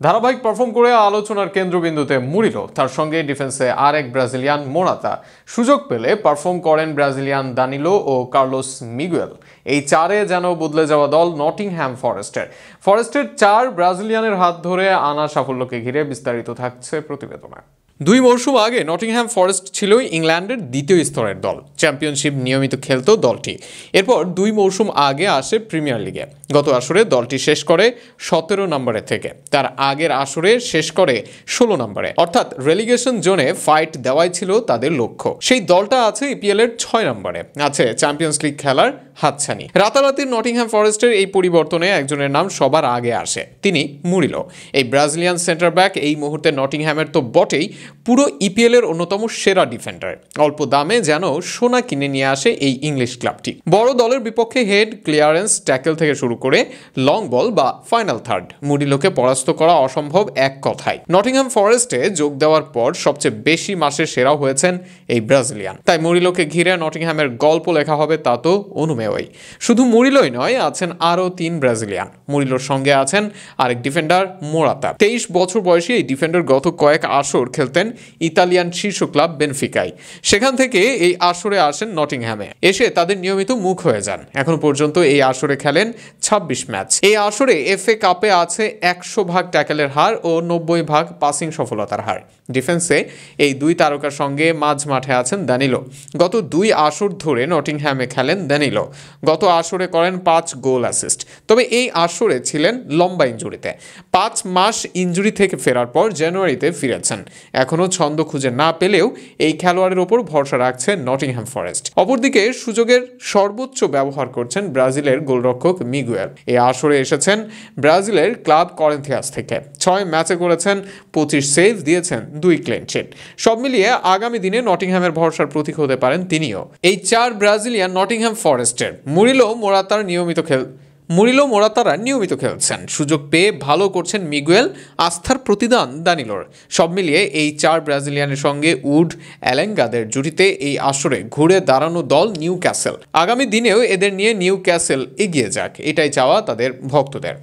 ধারাবাহিক পারফর্ম করে আলোচনার কেন্দ্রবিন্দুতে মুরিলো, তার সঙ্গে ডিফেন্সে আরেক ব্রাজিলিয়ান মোরাতা। সুযোগ পেলে পারফর্ম করেন ব্রাজিলিয়ান দানিলো ও কার্লোস মিগুয়েল। এই চারে যেন বদলে যাওয়া দল নটিংহ্যাম ফরেস্টের চার ব্রাজিলিয়ানের হাত ধরে আনা সাফল্যকে ঘিরে বিস্তারিত থাকছে প্রতিবেদনে। 2 মৌসুম আগে নটিংহ্যাম ফরেস্ট ছিল ইংল্যান্ডের দ্বিতীয় স্তরের দল। চ্যাম্পিয়নশিপ নিয়মিত খেলত দলটি। এরপর 2 মৌসুম আগে আসে প্রিমিয়ার লিগে। গত আসরে দলটি শেষ করে 17 নম্বরে থেকে, তার আগের আসরে শেষ করে 16 নম্বরে, অর্থাৎ রেলিগেশন জোনে ফাইট দেওয়াই ছিল তাদের লক্ষ্য। সেই দলটা আছে ইপিএল এর 6 নম্বরে, আছে চ্যাম্পিয়ন্স লিগ খেলার হাতছানি। রাতারাতি নটিংহ্যাম ফরেস্টের এই পরিবর্তনে একজনের নাম সবার আগে আসে, তিনি মুরিলো। এই ব্রাজিলিয়ান সেন্টার ব্যাক এই মুহূর্তে নটিংহ্যামের তো বটেই, পুরো ইপিএল এর অন্যতম সেরা ডিফেন্ডার। অল্প দামে যেন সোনা কিনে নিয়ে আসে এই ইংলিশ ক্লাবটি। বড় দলের বিপক্ষে হেড, ক্লিয়ারেন্স, ট্যাকেল থেকে শুরু করে লং বল বা ফাইনাল থার্ড, মুরিলোকে পরাস্ত করা অসম্ভব এক কথায়। নটিংহ্যাম ফরেস্টে যোগ দেওয়ার পর সবচেয়ে বেশি মাসে সেরাও হয়েছেন এই ব্রাজিলিয়ান। তাই মুরিলোকে ঘিরে নটিংহ্যামের গল্প লেখা হবে তা তো অনুমেয়ই। শুধু মুরিলোই নয়, আছেন আরও 3 ব্রাজিলিয়ান। মুরিলোর সঙ্গে আছেন আরেক ডিফেন্ডার মোরাতা। 23 বছর বয়সী এই ডিফেন্ডার গত কয়েক আসর খেলতেন ইতালিয়ান শীর্ষ ক্লাব বেনফিকায়। সেখান থেকে এই আসরে আসেন নটিংহ্যামে, এসে তাদের নিয়মিত মুখ হয়ে যান। এখন পর্যন্ত এই আসরে খেলেন 26 ম্যাচ। এই আসরে এফএ কাপে আছে 100% ট্যাকেলের হার ও 90% পাসিং সফলতার হার। ডিফেন্সে এই 2 তারকার সঙ্গে মাঝ মাঠে আছেন দানিলো। গত 2 আসর ধরে নটিংহ্যামে খেলেন দানিলো। গত আসরে করেন 5 গোল অ্যাসিস্ট। তবে এই আসরে ছিলেন লম্বা ইনজুরিতে। 5 মাস ইনজুরি থেকে ফেরার পর জানুয়ারিতে ফিরেছেন। এখনও ছন্দ খুঁজে না পেলেও এই খেলোয়াড়ের ওপর ভরসা রাখছে নটিংহ্যাম ফরেস্ট। অপরদিকে সুযোগের সর্বোচ্চ ব্যবহার করছেন ব্রাজিলের গোলরক্ষক মিগুয়েল। এই আসরে এসেছেন ব্রাজিলের ক্লাব করিন্থিয়াস থেকে। 6 ম্যাচে করেছেন 25 সেভ, দিয়েছেন 2 ক্লিন শিট। সব মিলিয়ে আগামী দিনে নটিংহ্যামের ভরসার প্রতীক হতে পারেন তিনিও। এই 4 ব্রাজিলিয়ান নটিংহ্যাম ফরেস্টের। মুরিলো মোরাতারা নিয়মিত খেলছেন, সুযোগ পেয়ে ভালো করছেন মিগুয়েল, আস্থার প্রতিদান দানিলোর। সব মিলিয়ে এই 4 ব্রাজিলিয়ানের সঙ্গে উড অ্যালেঙ্গাদের জুটিতে এই আসরে ঘুরে দাঁড়ানো দল নিউ ক্যাসেল। আগামী দিনেও এদের নিয়ে নিউ ক্যাসেল এগিয়ে যাক, এটাই চাওয়া তাদের ভক্তদের।